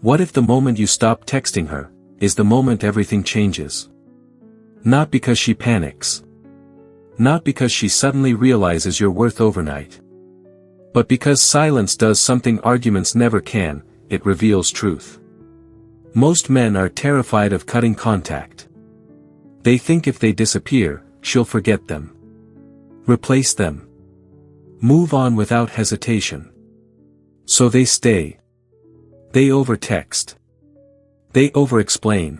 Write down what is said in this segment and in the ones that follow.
What if the moment you stop texting her is the moment everything changes? Not because she panics. Not because she suddenly realizes your worth overnight. But because silence does something arguments never can, it reveals truth. Most men are terrified of cutting contact. They think if they disappear, she'll forget them. Replace them. Move on without hesitation. So they stay. They overtext. They overexplain.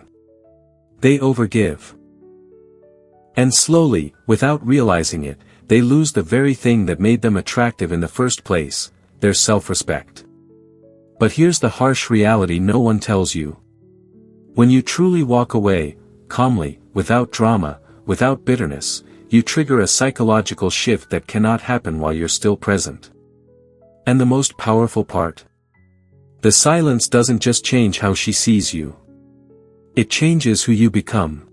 They overgive. And slowly, without realizing it, they lose the very thing that made them attractive in the first place, their self-respect. But here's the harsh reality no one tells you. When you truly walk away, calmly, without drama, without bitterness, you trigger a psychological shift that cannot happen while you're still present. And the most powerful part? The silence doesn't just change how she sees you. It changes who you become.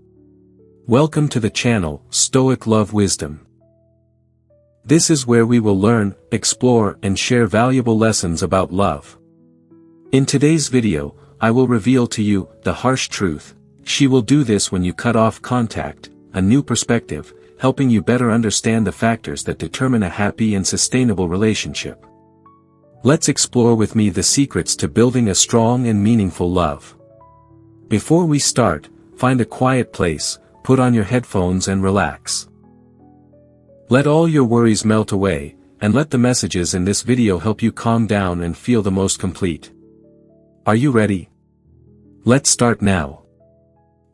Welcome to the channel, Stoic Love Wisdom. This is where we will learn, explore, and share valuable lessons about love. In today's video, I will reveal to you the harsh truth. She will do this when you cut off contact, a new perspective, helping you better understand the factors that determine a happy and sustainable relationship. Let's explore with me the secrets to building a strong and meaningful love. Before we start, find a quiet place, put on your headphones and relax. Let all your worries melt away, and let the messages in this video help you calm down and feel the most complete. Are you ready? Let's start now.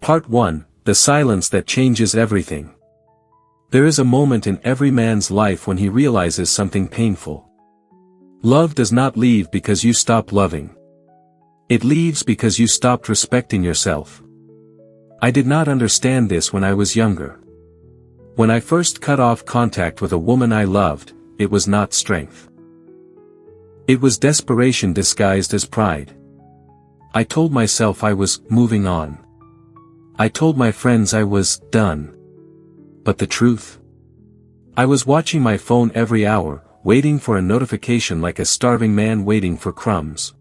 Part 1, The Silence That Changes Everything. There is a moment in every man's life when he realizes something painful. Love does not leave because you stop loving. It leaves because you stopped respecting yourself. I did not understand this when I was younger. When I first cut off contact with a woman I loved, it was not strength. It was desperation disguised as pride. I told myself I was moving on. I told my friends I was done. But the truth? I was watching my phone every hour, waiting for a notification like a starving man waiting for crumbs.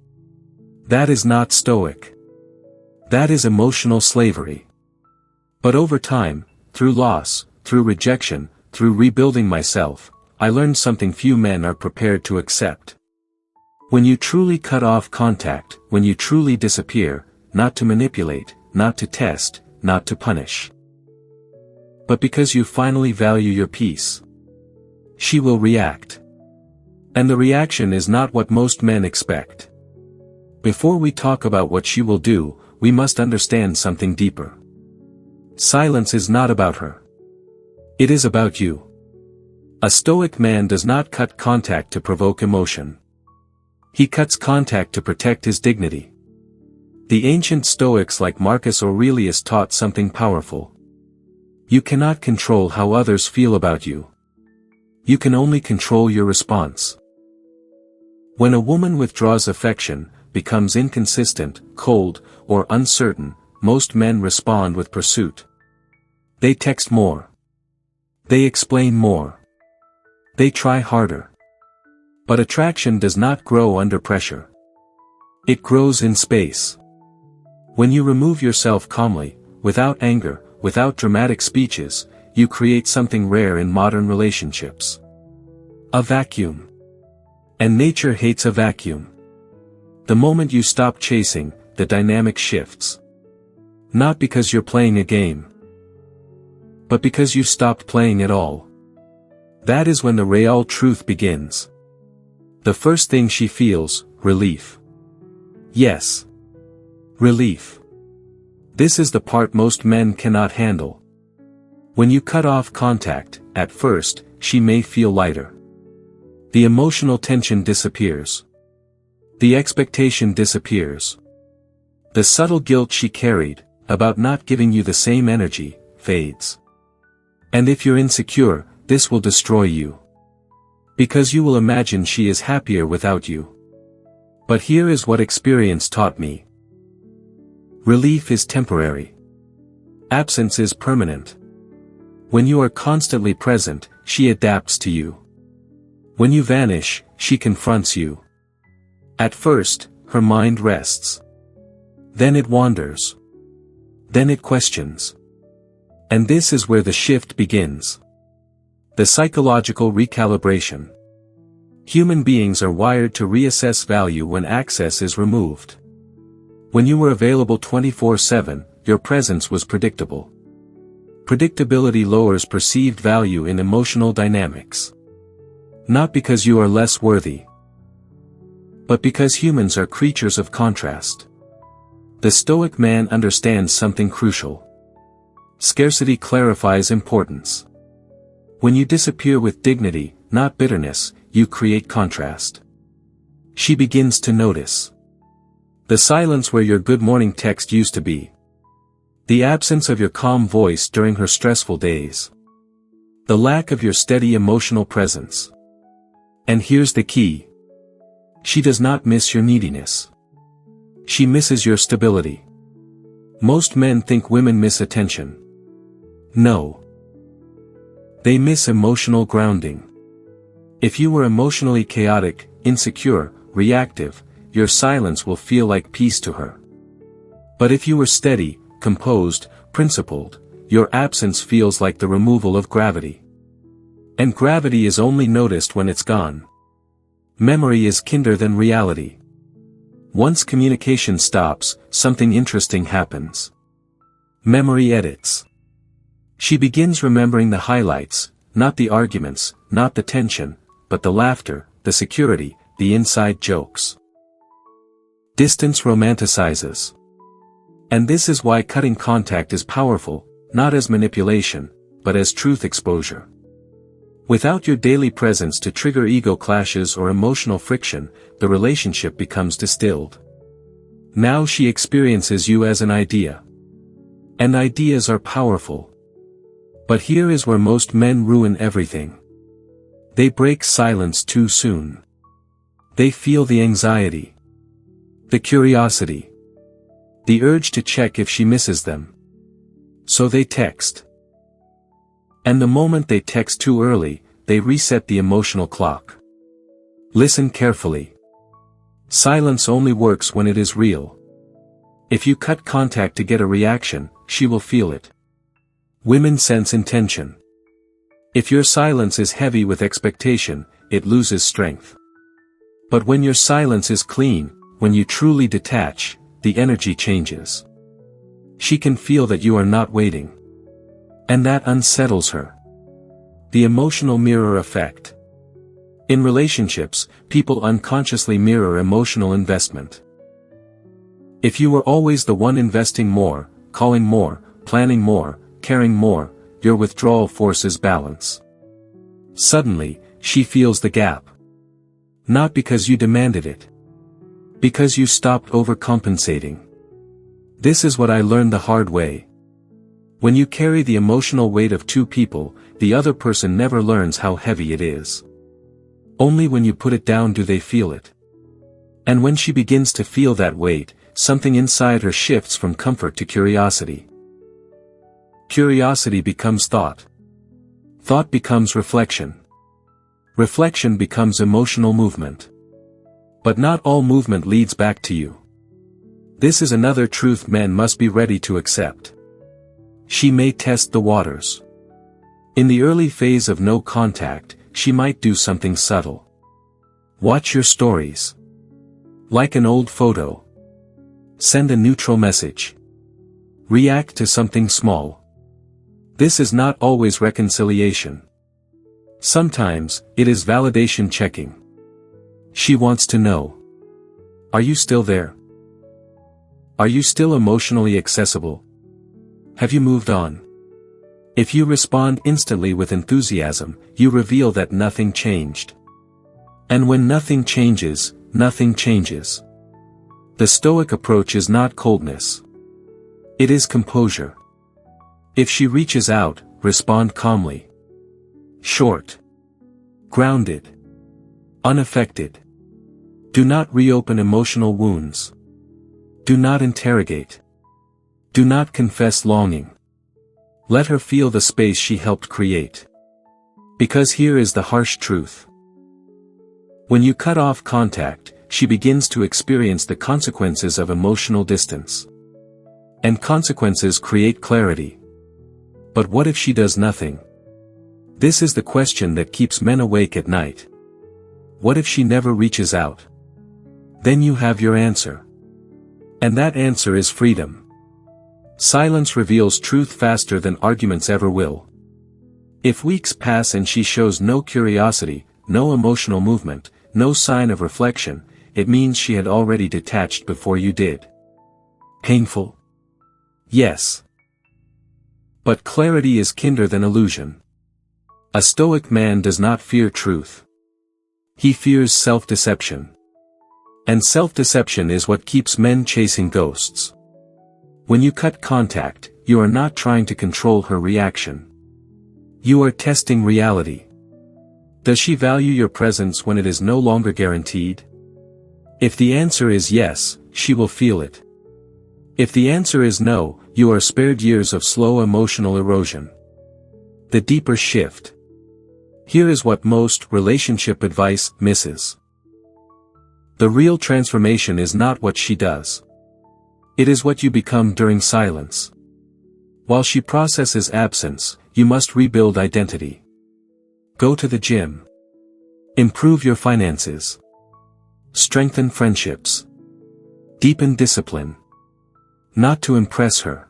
That is not stoic. That is emotional slavery. But over time, through loss, through rejection, through rebuilding myself, I learned something few men are prepared to accept. When you truly cut off contact, when you truly disappear, not to manipulate, not to test, not to punish, but because you finally value your peace, she will react. And the reaction is not what most men expect. Before we talk about what she will do, we must understand something deeper. Silence is not about her. It is about you. A stoic man does not cut contact to provoke emotion. He cuts contact to protect his dignity. The ancient Stoics like Marcus Aurelius taught something powerful. You cannot control how others feel about you. You can only control your response. When a woman withdraws affection, becomes inconsistent, cold, or uncertain, most men respond with pursuit. They text more. They explain more. They try harder. But attraction does not grow under pressure. It grows in space. When you remove yourself calmly, without anger, without dramatic speeches, you create something rare in modern relationships. A vacuum. And nature hates a vacuum. The moment you stop chasing, the dynamic shifts. Not because you're playing a game, but because you stopped playing at all. That is when the real truth begins. The first thing she feels, relief. Yes. Relief. This is the part most men cannot handle. When you cut off contact, at first, she may feel lighter. The emotional tension disappears. The expectation disappears. The subtle guilt she carried, about not giving you the same energy, fades. And if you're insecure, this will destroy you. Because you will imagine she is happier without you. But here is what experience taught me. Relief is temporary. Absence is permanent. When you are constantly present, she adapts to you. When you vanish, she confronts you. At first, her mind rests. Then it wanders. Then it questions. And this is where the shift begins. The psychological recalibration. Human beings are wired to reassess value when access is removed. When you were available 24/7, your presence was predictable. Predictability lowers perceived value in emotional dynamics. Not because you are less worthy, but because humans are creatures of contrast. The Stoic man understands something crucial. Scarcity clarifies importance. When you disappear with dignity, not bitterness, you create contrast. She begins to notice the silence where your good morning text used to be. The absence of your calm voice during her stressful days. The lack of your steady emotional presence. And here's the key. She does not miss your neediness. She misses your stability. Most men think women miss attention. No. They miss emotional grounding. If you were emotionally chaotic, insecure, reactive, your silence will feel like peace to her. But if you were steady, composed, principled, your absence feels like the removal of gravity. And gravity is only noticed when it's gone. Memory is kinder than reality. Once communication stops, something interesting happens. Memory edits. She begins remembering the highlights, not the arguments, not the tension, but the laughter, the security, the inside jokes. Distance romanticizes. And this is why cutting contact is powerful, not as manipulation, but as truth exposure. Without your daily presence to trigger ego clashes or emotional friction, the relationship becomes distilled. Now she experiences you as an idea. And ideas are powerful. But here is where most men ruin everything. They break silence too soon. They feel the anxiety, the curiosity, the urge to check if she misses them. So they text. And the moment they text too early, they reset the emotional clock. Listen carefully. Silence only works when it is real. If you cut contact to get a reaction, she will feel it. Women sense intention. If your silence is heavy with expectation, it loses strength. But when your silence is clean, when you truly detach, the energy changes. She can feel that you are not waiting. And that unsettles her. The emotional mirror effect. In relationships, people unconsciously mirror emotional investment. If you were always the one investing more, calling more, planning more, caring more, your withdrawal forces balance. Suddenly, she feels the gap. Not because you demanded it. Because you stopped overcompensating. This is what I learned the hard way. When you carry the emotional weight of two people, the other person never learns how heavy it is. Only when you put it down do they feel it. And when she begins to feel that weight, something inside her shifts from comfort to curiosity. Curiosity becomes thought. Thought becomes reflection. Reflection becomes emotional movement. But not all movement leads back to you. This is another truth men must be ready to accept. She may test the waters. In the early phase of no contact, she might do something subtle. Watch your stories. Like an old photo. Send a neutral message. React to something small. This is not always reconciliation. Sometimes, it is validation checking. She wants to know. Are you still there? Are you still emotionally accessible? Have you moved on? If you respond instantly with enthusiasm, you reveal that nothing changed. And when nothing changes, nothing changes. The Stoic approach is not coldness. It is composure. If she reaches out, respond calmly. Short. Grounded. Unaffected. Do not reopen emotional wounds. Do not interrogate. Do not confess longing. Let her feel the space she helped create. Because here is the harsh truth. When you cut off contact, she begins to experience the consequences of emotional distance. And consequences create clarity. But what if she does nothing? This is the question that keeps men awake at night. What if she never reaches out? Then you have your answer. And that answer is freedom. Silence reveals truth faster than arguments ever will. If weeks pass and she shows no curiosity, no emotional movement, no sign of reflection, it means she had already detached before you did. Painful? Yes. But clarity is kinder than illusion. A Stoic man does not fear truth. He fears self-deception. And self-deception is what keeps men chasing ghosts. When you cut contact, you are not trying to control her reaction. You are testing reality. Does she value your presence when it is no longer guaranteed? If the answer is yes, she will feel it. If the answer is no, you are spared years of slow emotional erosion. The deeper shift. Here is what most relationship advice misses. The real transformation is not what she does. It is what you become during silence. While she processes absence, you must rebuild identity. Go to the gym. Improve your finances. Strengthen friendships. Deepen discipline. Not to impress her,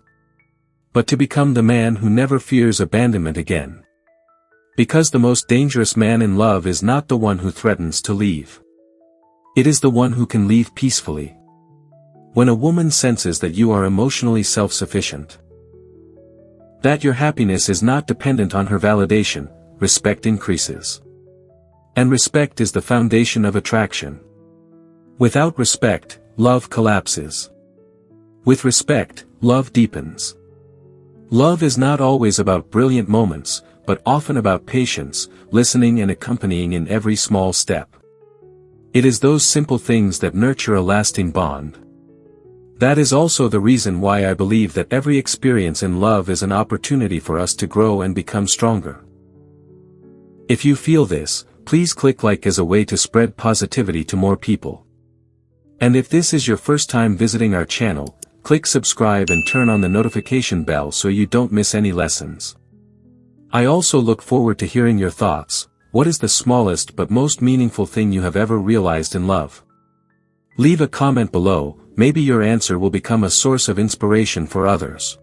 but to become the man who never fears abandonment again. Because the most dangerous man in love is not the one who threatens to leave. It is the one who can leave peacefully. When a woman senses that you are emotionally self-sufficient, that your happiness is not dependent on her validation, respect increases. And respect is the foundation of attraction. Without respect, love collapses. With respect, love deepens. Love is not always about brilliant moments, but often about patience, listening and accompanying in every small step. It is those simple things that nurture a lasting bond. That is also the reason why I believe that every experience in love is an opportunity for us to grow and become stronger. If you feel this, please click like as a way to spread positivity to more people. And if this is your first time visiting our channel, click subscribe and turn on the notification bell so you don't miss any lessons. I also look forward to hearing your thoughts. What is the smallest but most meaningful thing you have ever realized in love? Leave a comment below, maybe your answer will become a source of inspiration for others.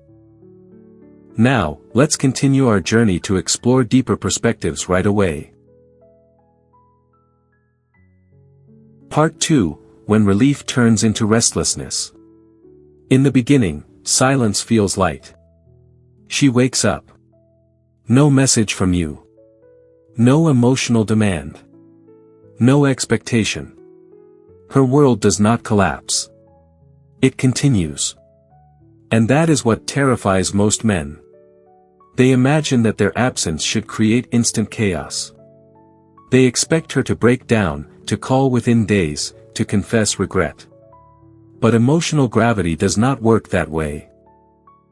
Now, let's continue our journey to explore deeper perspectives right away. Part 2, When Relief Turns into Restlessness. In the beginning, silence feels light. She wakes up. No message from you. No emotional demand. No expectation. Her world does not collapse. It continues. And that is what terrifies most men. They imagine that their absence should create instant chaos. They expect her to break down, to call within days, to confess regret. But emotional gravity does not work that way.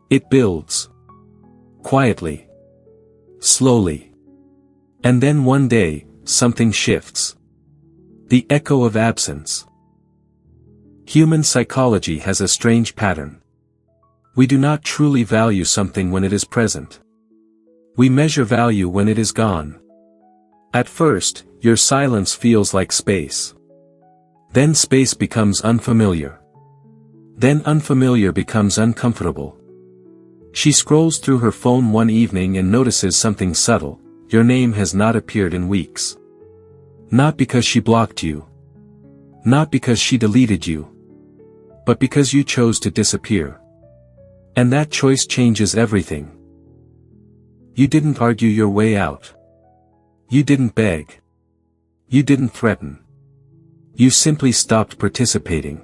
It builds. Quietly. Slowly. And then one day, something shifts. The echo of absence. Human psychology has a strange pattern. We do not truly value something when it is present. We measure value when it is gone. At first, your silence feels like space. Then space becomes unfamiliar. Then unfamiliar becomes uncomfortable. She scrolls through her phone one evening and notices something subtle. Your name has not appeared in weeks. Not because she blocked you. Not because she deleted you. But because you chose to disappear. And that choice changes everything. You didn't argue your way out. You didn't beg. You didn't threaten. You simply stopped participating.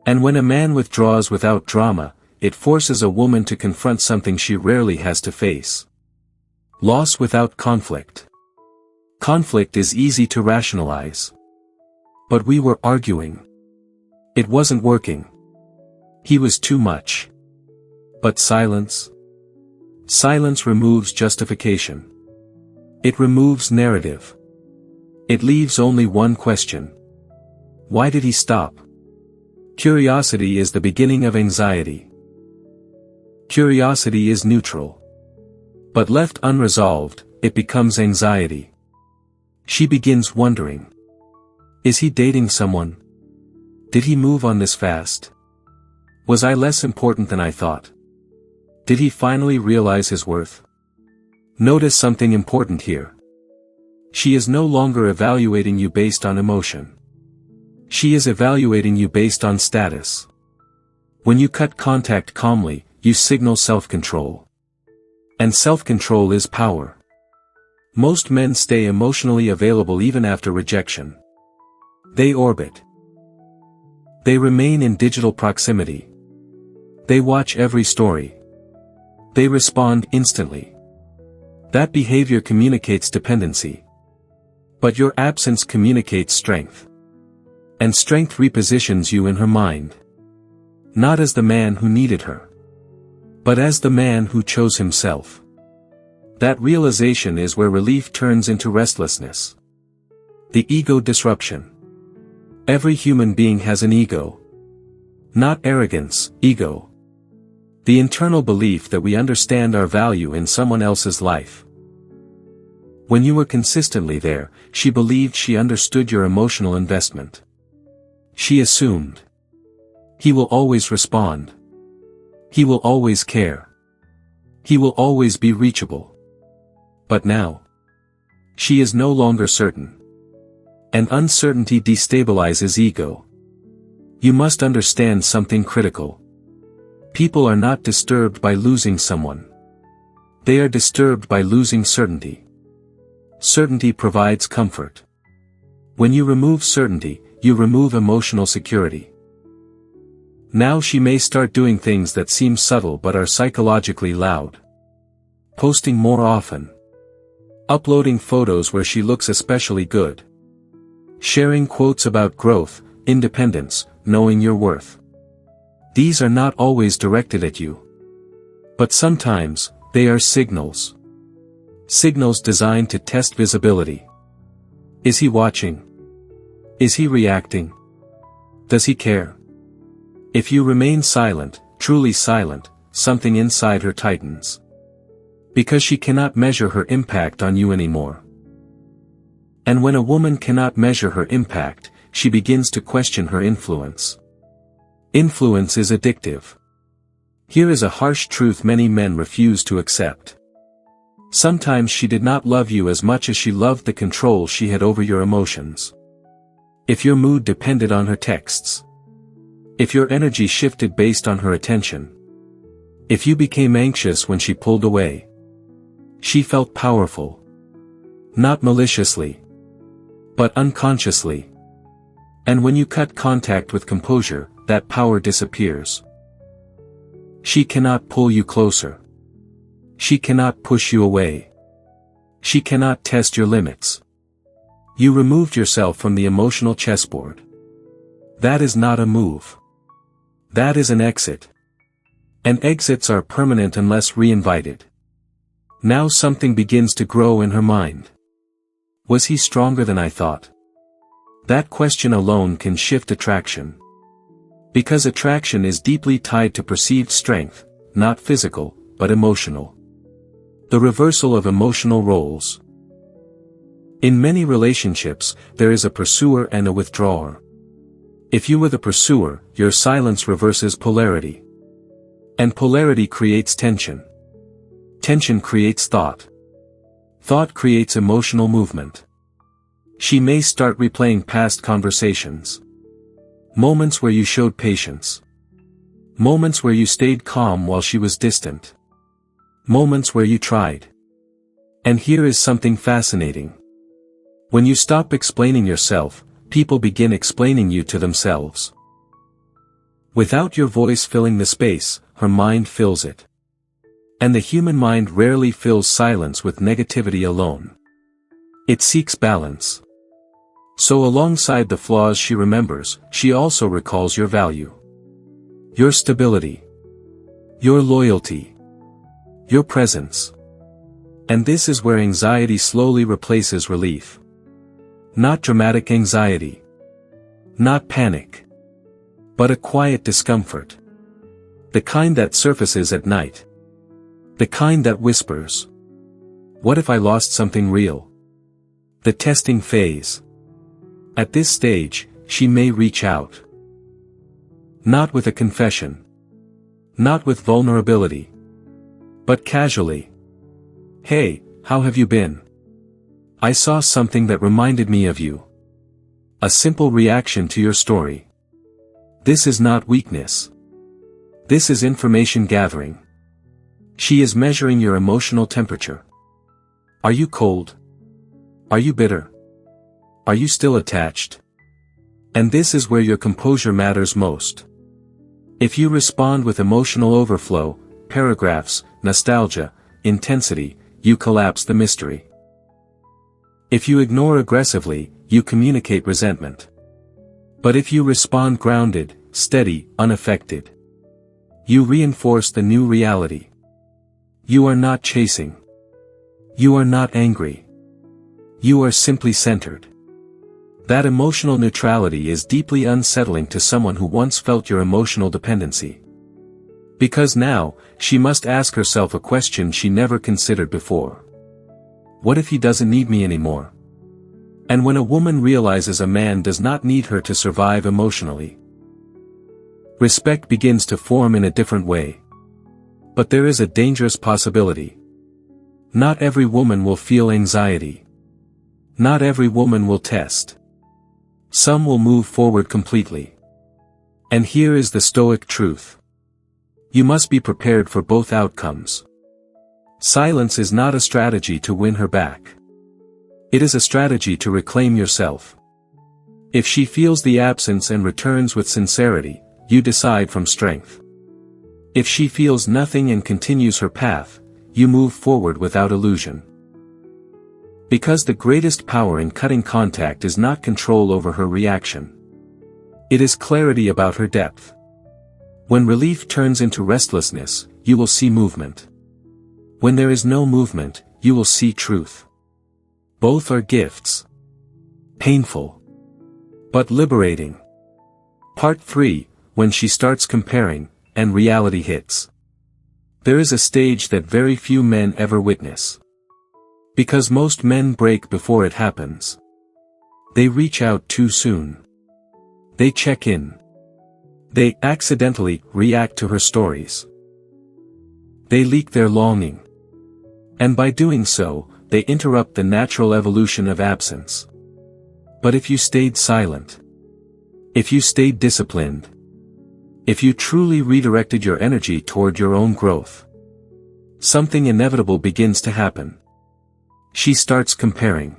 And when a man withdraws without drama, it forces a woman to confront something she rarely has to face. Loss without conflict. Conflict is easy to rationalize. But we were arguing. It wasn't working. He was too much. But silence? Silence removes justification. It removes narrative. It leaves only one question. Why did he stop? Curiosity is the beginning of anxiety. Curiosity is neutral. But left unresolved, it becomes anxiety. She begins wondering. Is he dating someone? Did he move on this fast? Was I less important than I thought? Did he finally realize his worth? Notice something important here. She is no longer evaluating you based on emotion. She is evaluating you based on status. When you cut contact calmly, you signal self-control. And self-control is power. Most men stay emotionally available even after rejection. They orbit. They remain in digital proximity. They watch every story. They respond instantly. That behavior communicates dependency. But your absence communicates strength. And strength repositions you in her mind. Not as the man who needed her, but as the man who chose himself. That realization is where relief turns into restlessness. The ego disruption. Every human being has an ego. Not arrogance, ego. The internal belief that we understand our value in someone else's life. When you were consistently there, she believed she understood your emotional investment. She assumed. He will always respond. He will always care. He will always be reachable. But now, she is no longer certain. And uncertainty destabilizes ego. You must understand something critical. People are not disturbed by losing someone. They are disturbed by losing certainty. Certainty provides comfort. When you remove certainty, you remove emotional security. Now she may start doing things that seem subtle but are psychologically loud. Posting more often. Uploading photos where she looks especially good. Sharing quotes about growth, independence, knowing your worth. These are not always directed at you. But sometimes, they are signals. Signals designed to test visibility. Is he watching? Is he reacting? Does he care? If you remain silent, truly silent, something inside her tightens. Because she cannot measure her impact on you anymore. And when a woman cannot measure her impact, she begins to question her influence. Influence is addictive. Here is a harsh truth many men refuse to accept. Sometimes she did not love you as much as she loved the control she had over your emotions. If your mood depended on her texts. If your energy shifted based on her attention. If you became anxious when she pulled away. She felt powerful. Not maliciously. But unconsciously. And when you cut contact with composure, that power disappears. She cannot pull you closer. She cannot push you away. She cannot test your limits. You removed yourself from the emotional chessboard. That is not a move. That is an exit. And exits are permanent unless reinvited. Now something begins to grow in her mind. Was he stronger than I thought? That question alone can shift attraction. Because attraction is deeply tied to perceived strength, not physical, but emotional. The reversal of emotional roles. In many relationships, there is a pursuer and a withdrawer. If you were the pursuer, your silence reverses polarity. And polarity creates tension. Tension creates thought. Thought creates emotional movement. She may start replaying past conversations. Moments where you showed patience. Moments where you stayed calm while she was distant. Moments where you tried. And here is something fascinating. When you stop explaining yourself, people begin explaining you to themselves. Without your voice filling the space, her mind fills it. And the human mind rarely fills silence with negativity alone. It seeks balance. So alongside the flaws she remembers, she also recalls your value. Your stability. Your loyalty. Your presence. And this is where anxiety slowly replaces relief. Not dramatic anxiety. Not panic. But a quiet discomfort. The kind that surfaces at night. The kind that whispers. What if I lost something real? The testing phase. At this stage, she may reach out. Not with a confession. Not with vulnerability. But casually. Hey, how have you been? I saw something that reminded me of you. A simple reaction to your story. This is not weakness. This is information gathering. She is measuring your emotional temperature. Are you cold? Are you bitter? Are you still attached? And this is where your composure matters most. If you respond with emotional overflow, paragraphs, nostalgia, intensity, you collapse the mystery. If you ignore aggressively, you communicate resentment. But if you respond grounded, steady, unaffected, you reinforce the new reality. You are not chasing. You are not angry. You are simply centered. That emotional neutrality is deeply unsettling to someone who once felt your emotional dependency. Because now, she must ask herself a question she never considered before. What if he doesn't need me anymore? And when a woman realizes a man does not need her to survive emotionally, respect begins to form in a different way. But there is a dangerous possibility. Not every woman will feel anxiety. Not every woman will test. Some will move forward completely. And here is the Stoic truth. You must be prepared for both outcomes. Silence is not a strategy to win her back. It is a strategy to reclaim yourself. If she feels the absence and returns with sincerity, you decide from strength. If she feels nothing and continues her path, you move forward without illusion. Because the greatest power in cutting contact is not control over her reaction. It is clarity about her depth. When relief turns into restlessness, you will see movement. When there is no movement, you will see truth. Both are gifts. Painful. But liberating. Part 3, when she starts comparing, and reality hits. There is a stage that very few men ever witness. Because most men break before it happens. They reach out too soon. They check in. They accidentally react to her stories. They leak their longing. And by doing so, they interrupt the natural evolution of absence. But if you stayed silent, if you stayed disciplined, if you truly redirected your energy toward your own growth, something inevitable begins to happen. She starts comparing.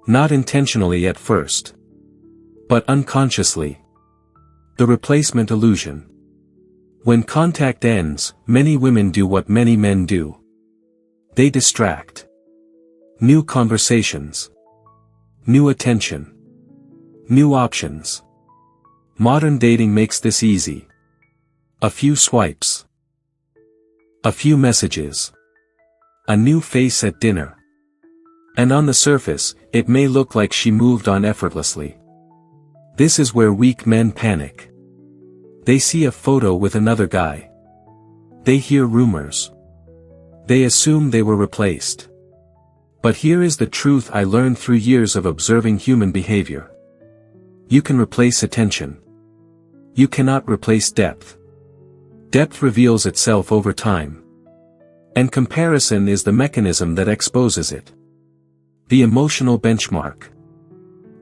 Not intentionally at first. But unconsciously. The replacement illusion. When contact ends, many women do what many men do. They distract. New conversations. New attention. New options. Modern dating makes this easy. A few swipes. A few messages. A new face at dinner. And on the surface, it may look like she moved on effortlessly. This is where weak men panic. They see a photo with another guy. They hear rumors. They assume they were replaced. But here is the truth I learned through years of observing human behavior. You can replace attention. You cannot replace depth. Depth reveals itself over time. And comparison is the mechanism that exposes it. The emotional benchmark.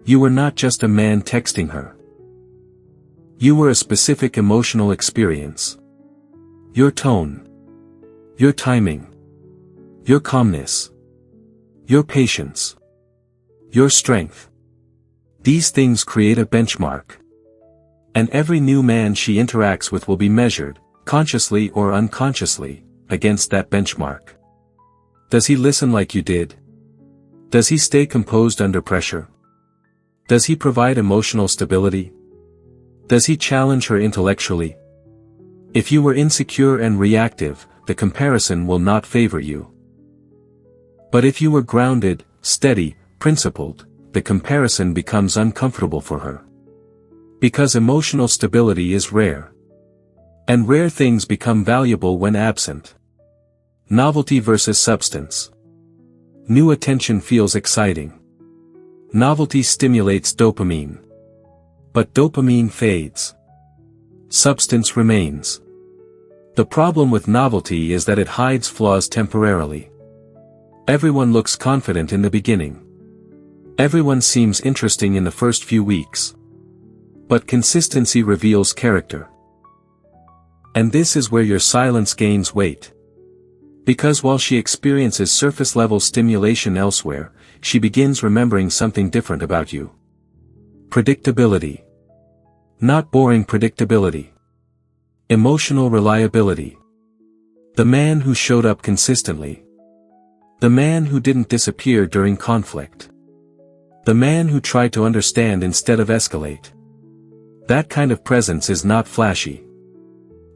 You were not just a man texting her. You were a specific emotional experience. Your tone. Your timing. Your calmness. Your patience. Your strength. These things create a benchmark. And every new man she interacts with will be measured, consciously or unconsciously, against that benchmark. Does he listen like you did? Does he stay composed under pressure? Does he provide emotional stability? Does he challenge her intellectually? If you were insecure and reactive, the comparison will not favor you. But if you were grounded, steady, principled, the comparison becomes uncomfortable for her. Because emotional stability is rare. And rare things become valuable when absent. Novelty versus substance. New attention feels exciting. Novelty stimulates dopamine. But dopamine fades. Substance remains. The problem with novelty is that it hides flaws temporarily. Everyone looks confident in the beginning. Everyone seems interesting in the first few weeks. But consistency reveals character. And this is where your silence gains weight. Because while she experiences surface-level stimulation elsewhere, she begins remembering something different about you. Predictability. Not boring predictability. Emotional reliability. The man who showed up consistently. The man who didn't disappear during conflict. The man who tried to understand instead of escalate. That kind of presence is not flashy.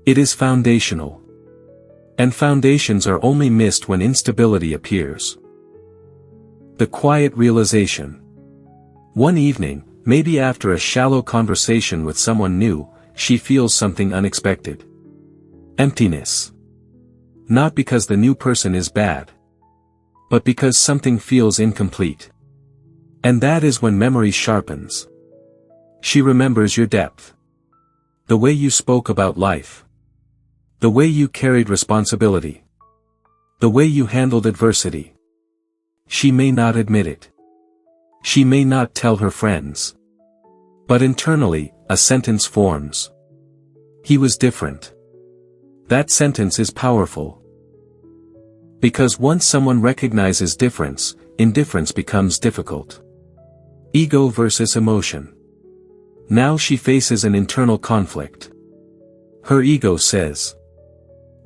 It is foundational. And foundations are only missed when instability appears. The quiet realization. One evening, maybe after a shallow conversation with someone new, she feels something unexpected. Emptiness. Not because the new person is bad. But because something feels incomplete. And that is when memory sharpens. She remembers your depth. The way you spoke about life. The way you carried responsibility. The way you handled adversity. She may not admit it. She may not tell her friends. But internally, a sentence forms. He was different. That sentence is powerful. Because once someone recognizes difference, indifference becomes difficult. Ego versus emotion. Now she faces an internal conflict. Her ego says,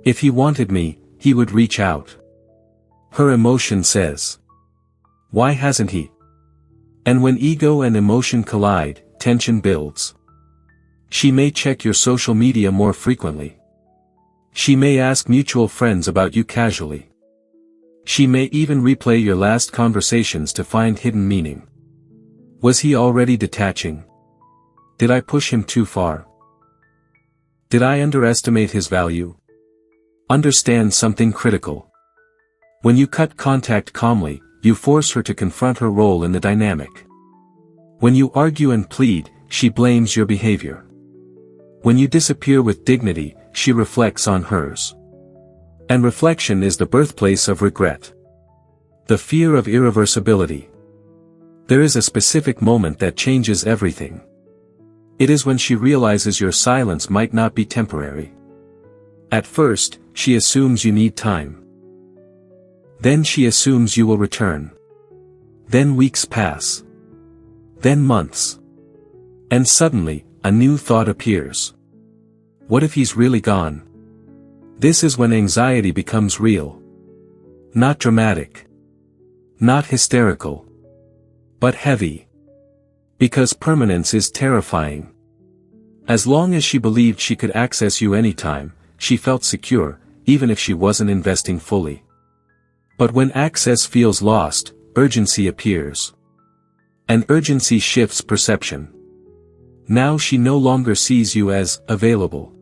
if he wanted me, he would reach out. Her emotion says, why hasn't he? And when ego and emotion collide, tension builds. She may check your social media more frequently. She may ask mutual friends about you casually. She may even replay your last conversations to find hidden meaning. Was he already detaching? Did I push him too far? Did I underestimate his value? Understand something critical. When you cut contact calmly, you force her to confront her role in the dynamic. When you argue and plead, she blames your behavior. When you disappear with dignity, she reflects on hers. And reflection is the birthplace of regret. The fear of irreversibility. There is a specific moment that changes everything. It is when she realizes your silence might not be temporary. At first, she assumes you need time. Then she assumes you will return. Then weeks pass. Then months. And suddenly, a new thought appears. What if he's really gone? This is when anxiety becomes real. Not dramatic. Not hysterical. But heavy. Because permanence is terrifying. As long as she believed she could access you anytime, she felt secure, even if she wasn't investing fully. But when access feels lost, urgency appears. And urgency shifts perception. Now she no longer sees you as available.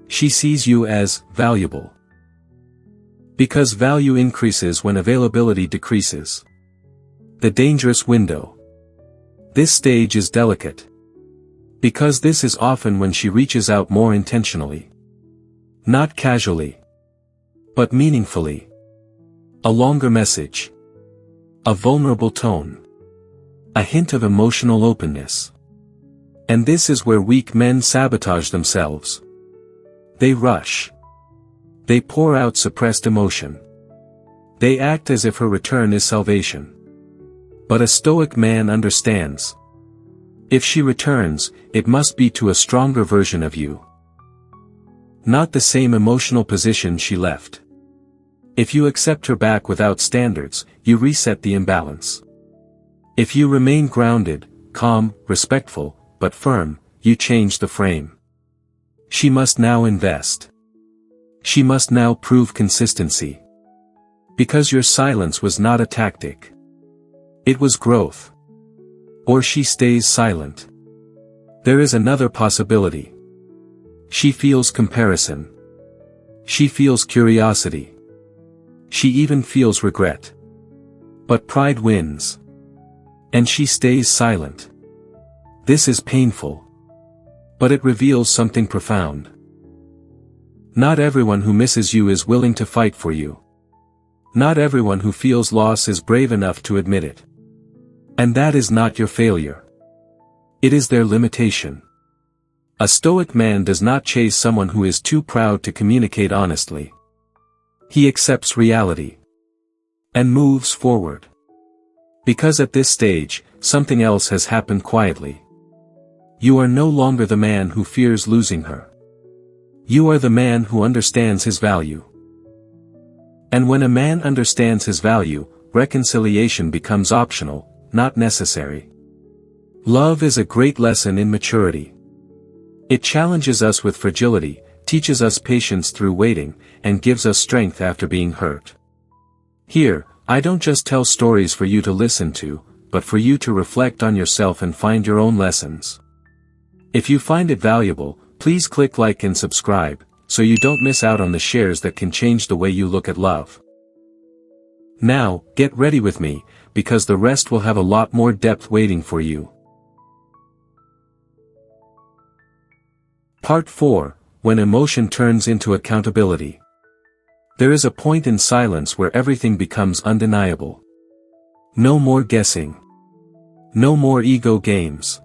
She sees you as valuable. Because value increases when availability decreases. The dangerous window. This stage is delicate. Because this is often when she reaches out more intentionally. Not casually. But meaningfully. A longer message. A vulnerable tone. A hint of emotional openness. And this is where weak men sabotage themselves. They rush. They pour out suppressed emotion. They act as if her return is salvation. But a stoic man understands. If she returns, it must be to a stronger version of you. Not the same emotional position she left. If you accept her back without standards, you reset the imbalance. If you remain grounded, calm, respectful, but firm, you change the frame. She must now invest. She must now prove consistency. Because your silence was not a tactic. It was growth. Or she stays silent. There is another possibility. She feels comparison. She feels curiosity. She even feels regret. But pride wins. And she stays silent. This is painful. But it reveals something profound. Not everyone who misses you is willing to fight for you. Not everyone who feels loss is brave enough to admit it. And that is not your failure. It is their limitation. A Stoic man does not chase someone who is too proud to communicate honestly. He accepts reality. And moves forward. Because at this stage, something else has happened quietly. You are no longer the man who fears losing her. You are the man who understands his value. And when a man understands his value, reconciliation becomes optional, not necessary. Love is a great lesson in maturity. It challenges us with fragility, teaches us patience through waiting, and gives us strength after being hurt. Here, I don't just tell stories for you to listen to, but for you to reflect on yourself and find your own lessons. If you find it valuable, please click like and subscribe, so you don't miss out on the shares that can change the way you look at love. Now, get ready with me, because the rest will have a lot more depth waiting for you. Part 4, When Emotion Turns into Accountability. There is a point in silence where everything becomes undeniable. No more guessing. No more ego games.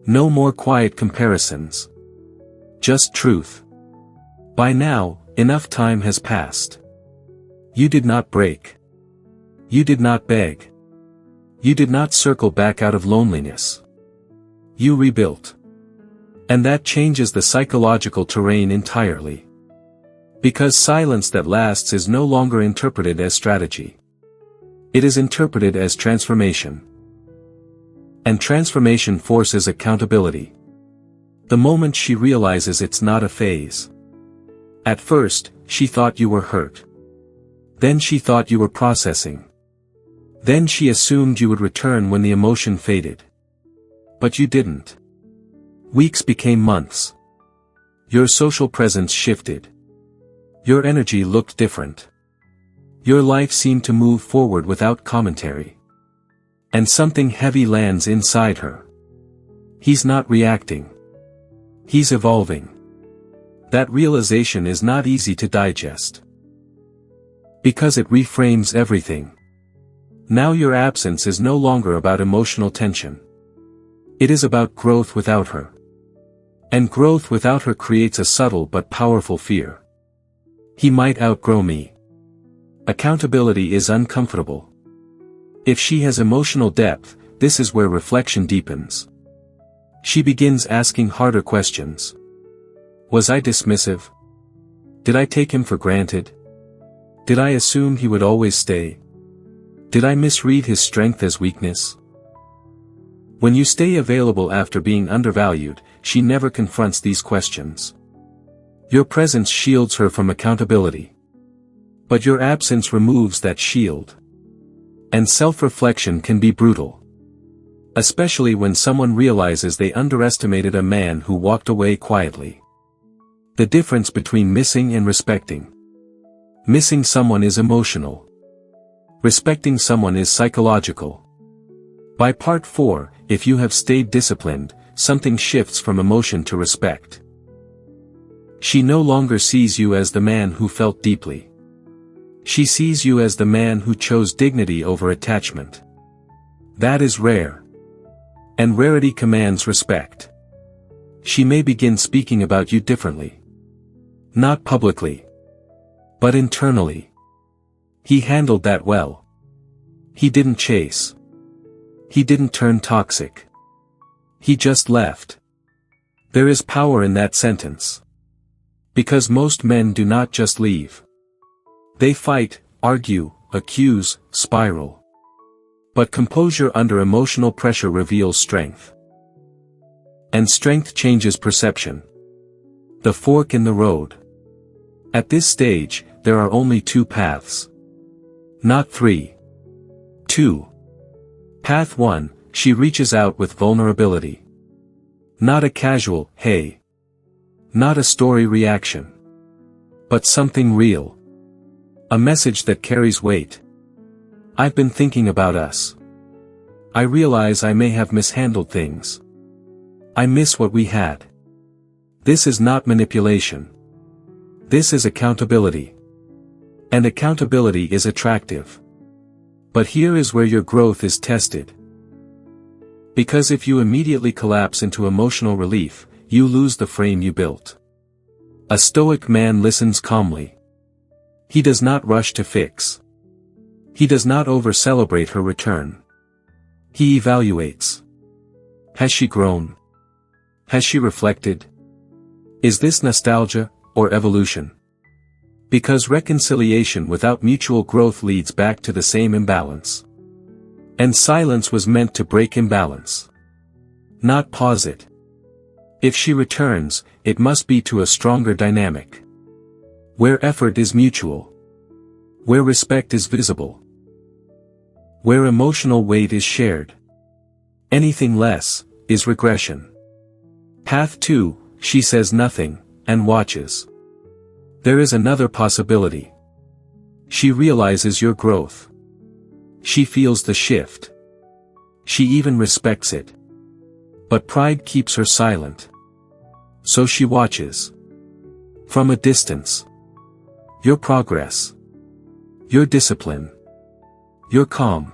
No more quiet comparisons. Just truth. By now, enough time has passed. You did not break. You did not beg. You did not circle back out of loneliness. You rebuilt. And that changes the psychological terrain entirely. Because silence that lasts is no longer interpreted as strategy. It is interpreted as transformation. And transformation forces accountability. The moment she realizes it's not a phase. At first, she thought you were hurt. Then she thought you were processing. Then she assumed you would return when the emotion faded. But you didn't. Weeks became months. Your social presence shifted. Your energy looked different. Your life seemed to move forward without commentary. And something heavy lands inside her. He's not reacting. He's evolving. That realization is not easy to digest. Because it reframes everything. Now your absence is no longer about emotional tension. It is about growth without her. And growth without her creates a subtle but powerful fear. He might outgrow me. Accountability is uncomfortable. If she has emotional depth, this is where reflection deepens. She begins asking harder questions. Was I dismissive? Did I take him for granted? Did I assume he would always stay? Did I misread his strength as weakness? When you stay available after being undervalued, she never confronts these questions. Your presence shields her from accountability. But your absence removes that shield. And self-reflection can be brutal. Especially when someone realizes they underestimated a man who walked away quietly. The difference between missing and respecting. Missing someone is emotional. Respecting someone is psychological. By part 4, if you have stayed disciplined, something shifts from emotion to respect. She no longer sees you as the man who felt deeply. She sees you as the man who chose dignity over attachment. That is rare. And rarity commands respect. She may begin speaking about you differently. Not publicly. But internally. He handled that well. He didn't chase. He didn't turn toxic. He just left. There is power in that sentence. Because most men do not just leave. They fight, argue, accuse, spiral. But composure under emotional pressure reveals strength. And strength changes perception. The fork in the road. At this stage, there are only 2 paths. Not 3. 2. Path 1, she reaches out with vulnerability. Not a casual, hey. Not a story reaction. But something real. A message that carries weight. I've been thinking about us. I realize I may have mishandled things. I miss what we had. This is not manipulation. This is accountability. And accountability is attractive. But here is where your growth is tested. Because if you immediately collapse into emotional relief, you lose the frame you built. A stoic man listens calmly. He does not rush to fix. He does not over-celebrate her return. He evaluates. Has she grown? Has she reflected? Is this nostalgia, or evolution? Because reconciliation without mutual growth leads back to the same imbalance. And silence was meant to break imbalance. Not pause it. If she returns, it must be to a stronger dynamic. Where effort is mutual. Where respect is visible. Where emotional weight is shared. Anything less, is regression. Path 2, she says nothing, and watches. There is another possibility. She realizes your growth. She feels the shift. She even respects it. But pride keeps her silent. So she watches. From a distance. Your progress. Your discipline. Your calm.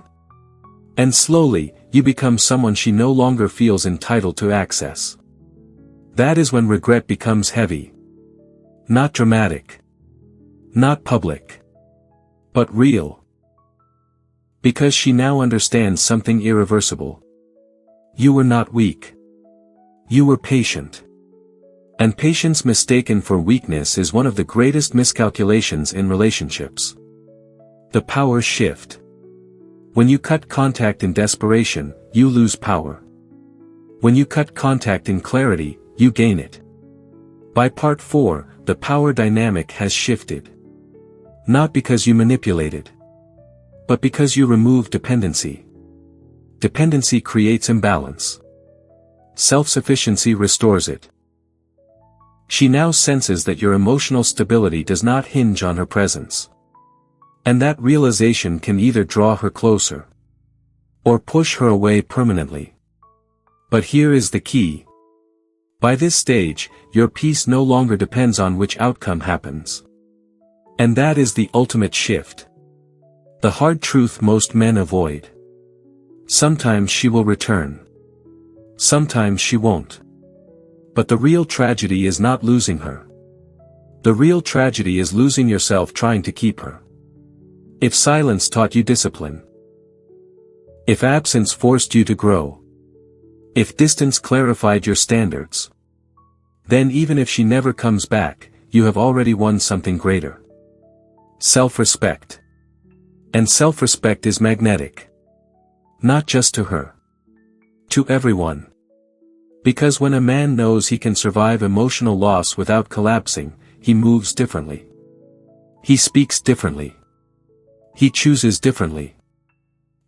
And slowly, you become someone she no longer feels entitled to access. That is when regret becomes heavy. Not dramatic. Not public. But real. Because she now understands something irreversible. You were not weak. You were patient. And patience mistaken for weakness is one of the greatest miscalculations in relationships. The power shift. When you cut contact in desperation, you lose power. When you cut contact in clarity, you gain it. By part 4, the power dynamic has shifted. Not because you manipulated. But because you remove dependency. Dependency creates imbalance. Self-sufficiency restores it. She now senses that your emotional stability does not hinge on her presence. And that realization can either draw her closer. Or push her away permanently. But here is the key. By this stage, your peace no longer depends on which outcome happens. And that is the ultimate shift. The hard truth most men avoid. Sometimes she will return. Sometimes she won't. But the real tragedy is not losing her. The real tragedy is losing yourself trying to keep her. If silence taught you discipline. If absence forced you to grow. If distance clarified your standards. Then even if she never comes back, you have already won something greater. Self-respect. And self-respect is magnetic. Not just to her. To everyone. Because when a man knows he can survive emotional loss without collapsing, he moves differently. He speaks differently. He chooses differently.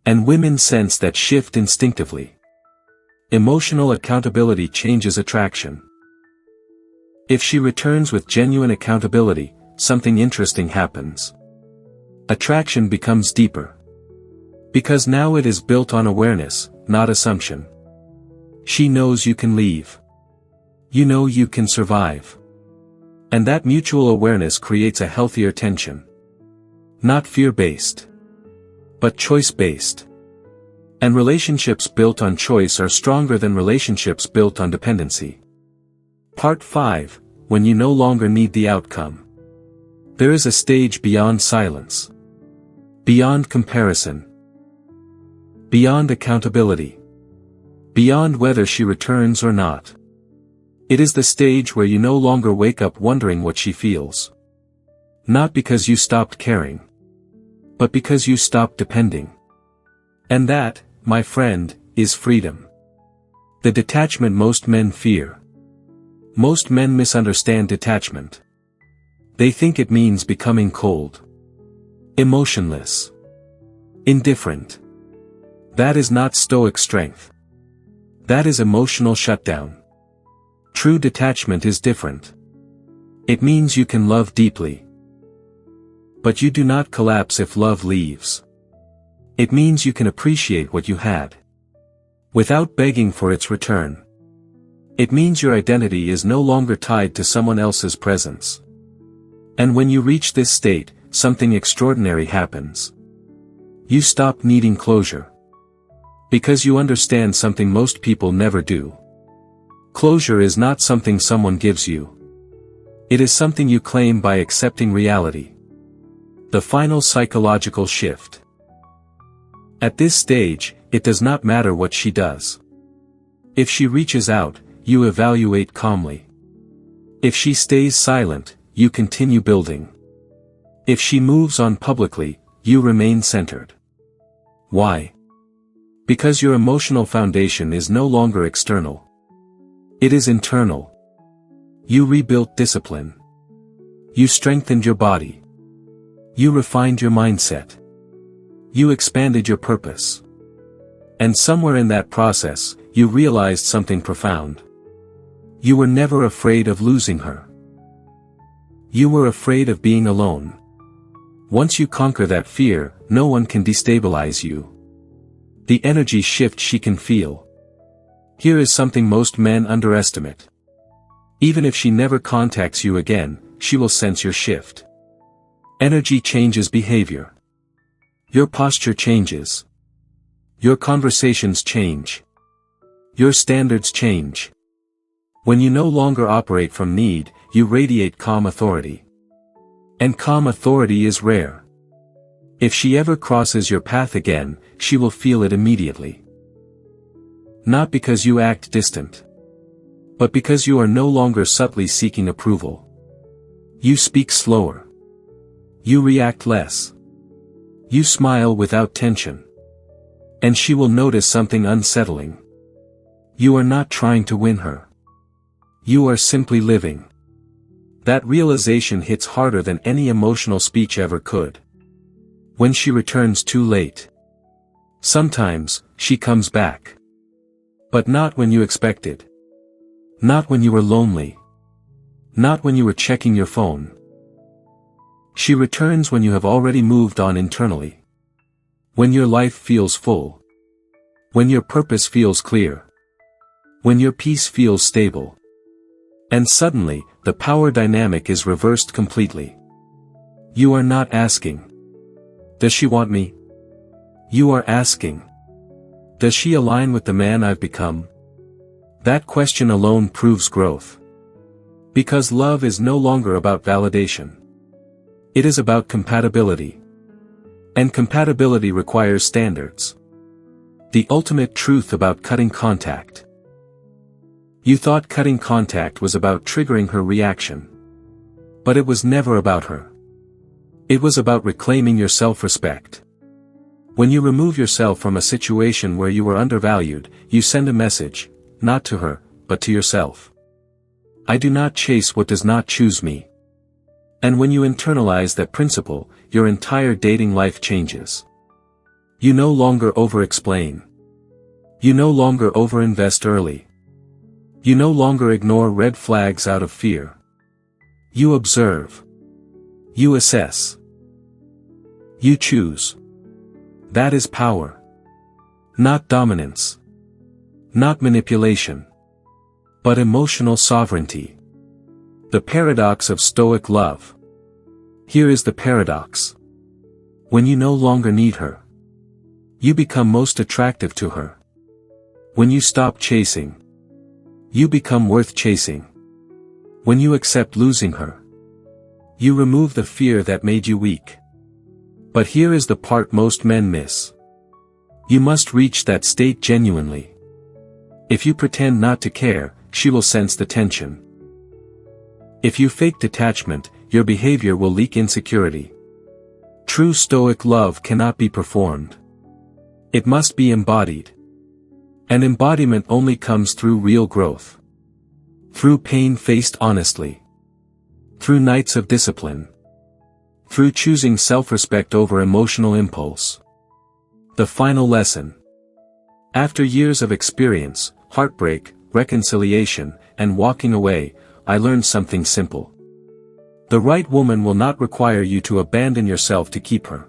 And women sense that shift instinctively. Emotional accountability changes attraction. If she returns with genuine accountability, something interesting happens. Attraction becomes deeper. Because now it is built on awareness, not assumption. She knows you can leave. You know you can survive. And that mutual awareness creates a healthier tension. Not fear-based. But choice-based. And relationships built on choice are stronger than relationships built on dependency. Part 5, when you no longer need the outcome. There is a stage beyond silence. Beyond comparison. Beyond accountability. Beyond whether she returns or not. It is the stage where you no longer wake up wondering what she feels. Not because you stopped caring. But because you stopped depending. And that, my friend, is freedom. The detachment most men fear. Most men misunderstand detachment. They think it means becoming cold. Emotionless. Indifferent. That is not stoic strength. That is emotional shutdown. True detachment is different. It means you can love deeply. But you do not collapse if love leaves. It means you can appreciate what you had, without begging for its return. It means your identity is no longer tied to someone else's presence. And when you reach this state, something extraordinary happens. You stop needing closure. Because you understand something most people never do. Closure is not something someone gives you. It is something you claim by accepting reality. The final psychological shift. At this stage, it does not matter what she does. If she reaches out, you evaluate calmly. If she stays silent, you continue building. If she moves on publicly, you remain centered. Why? Because your emotional foundation is no longer external. It is internal. You rebuilt discipline. You strengthened your body. You refined your mindset. You expanded your purpose. And somewhere in that process, you realized something profound. You were never afraid of losing her. You were afraid of being alone. Once you conquer that fear, no one can destabilize you. The energy shift she can feel. Here is something most men underestimate. Even if she never contacts you again, she will sense your shift. Energy changes behavior. Your posture changes. Your conversations change. Your standards change. When you no longer operate from need, you radiate calm authority. And calm authority is rare. If she ever crosses your path again, she will feel it immediately. Not because you act distant, but because you are no longer subtly seeking approval. You speak slower. You react less. You smile without tension. And she will notice something unsettling. You are not trying to win her. You are simply living. That realization hits harder than any emotional speech ever could. When she returns too late. Sometimes, she comes back. But not when you expected. Not when you were lonely. Not when you were checking your phone. She returns when you have already moved on internally. When your life feels full. When your purpose feels clear. When your peace feels stable. And suddenly, the power dynamic is reversed completely. You are not asking, "Does she want me?" You are asking, "Does she align with the man I've become?" That question alone proves growth. Because love is no longer about validation. It is about compatibility. And compatibility requires standards. The ultimate truth about cutting contact. You thought cutting contact was about triggering her reaction. But it was never about her. It was about reclaiming your self-respect. When you remove yourself from a situation where you were undervalued, you send a message, not to her, but to yourself. I do not chase what does not choose me. And when you internalize that principle, your entire dating life changes. You no longer over-explain. You no longer over-invest early. You no longer ignore red flags out of fear. You observe. You assess. You choose. That is power. Not dominance. Not manipulation. But emotional sovereignty. The paradox of Stoic love. Here is the paradox. When you no longer need her, you become most attractive to her. When you stop chasing, you become worth chasing. When you accept losing her, you remove the fear that made you weak. But here is the part most men miss. You must reach that state genuinely. If you pretend not to care, she will sense the tension. If you fake detachment, your behavior will leak insecurity. True Stoic love cannot be performed. It must be embodied. And embodiment only comes through real growth. Through pain faced honestly. Through nights of discipline. Through choosing self-respect over emotional impulse. The final lesson. After years of experience, heartbreak, reconciliation, and walking away, I learned something simple. The right woman will not require you to abandon yourself to keep her.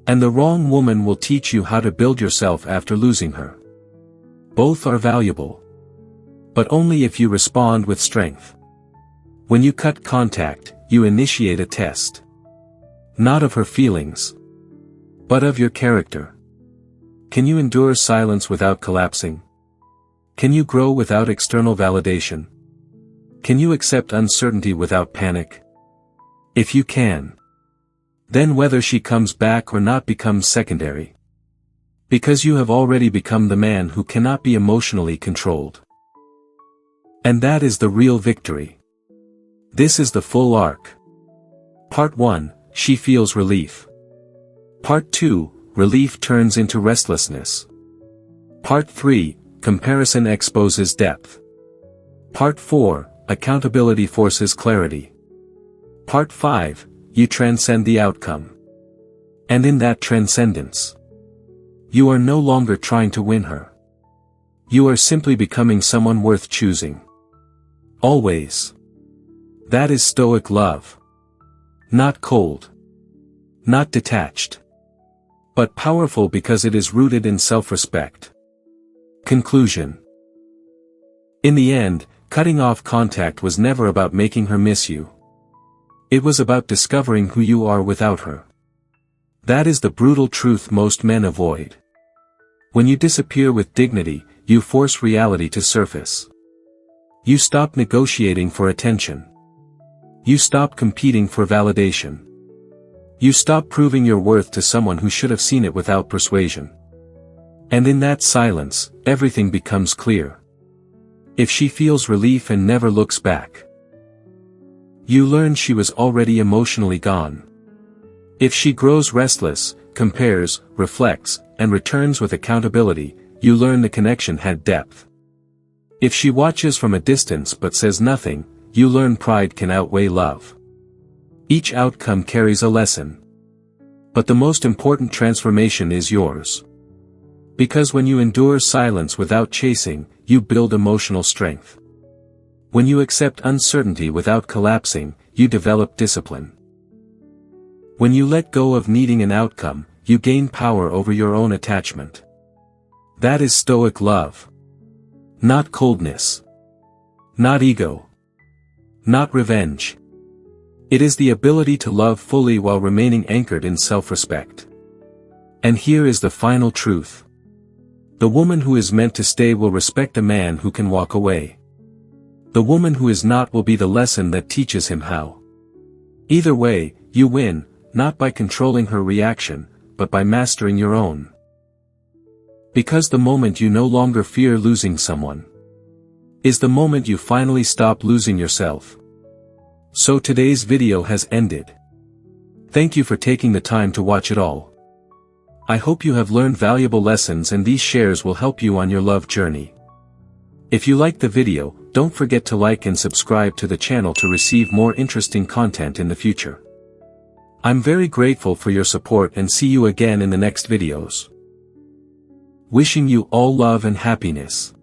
And the wrong woman will teach you how to build yourself after losing her. Both are valuable. But only if you respond with strength. When you cut contact, you initiate a test. Not of her feelings, but of your character. Can you endure silence without collapsing? Can you grow without external validation? Can you accept uncertainty without panic? If you can, then whether she comes back or not becomes secondary. Because you have already become the man who cannot be emotionally controlled. And that is the real victory. This is the full arc. Part 1, she feels relief. Part 2, relief turns into restlessness. Part 3, comparison exposes depth. Part 4, accountability forces clarity. Part 5, you transcend the outcome. And in that transcendence, you are no longer trying to win her. You are simply becoming someone worth choosing. Always. That is Stoic love. Not cold. Not detached. But powerful because it is rooted in self-respect. Conclusion. In the end, cutting off contact was never about making her miss you. It was about discovering who you are without her. That is the brutal truth most men avoid. When you disappear with dignity, you force reality to surface. You stop negotiating for attention. You stop competing for validation. You stop proving your worth to someone who should have seen it without persuasion. And in that silence, everything becomes clear. If she feels relief and never looks back, you learn she was already emotionally gone. If she grows restless, compares, reflects, and returns with accountability, you learn the connection had depth. If she watches from a distance but says nothing, you learn pride can outweigh love. Each outcome carries a lesson. But the most important transformation is yours. Because when you endure silence without chasing, you build emotional strength. When you accept uncertainty without collapsing, you develop discipline. When you let go of needing an outcome, you gain power over your own attachment. That is Stoic love. Not coldness. Not ego. Not revenge. It is the ability to love fully while remaining anchored in self-respect. And here is the final truth. The woman who is meant to stay will respect a man who can walk away. The woman who is not will be the lesson that teaches him how. Either way, you win, not by controlling her reaction, but by mastering your own. Because the moment you no longer fear losing someone is the moment you finally stop losing yourself. So today's video has ended. Thank you for taking the time to watch it all. I hope you have learned valuable lessons and these shares will help you on your love journey. If you liked the video, don't forget to like and subscribe to the channel to receive more interesting content in the future. I'm very grateful for your support and see you again in the next videos. Wishing you all love and happiness.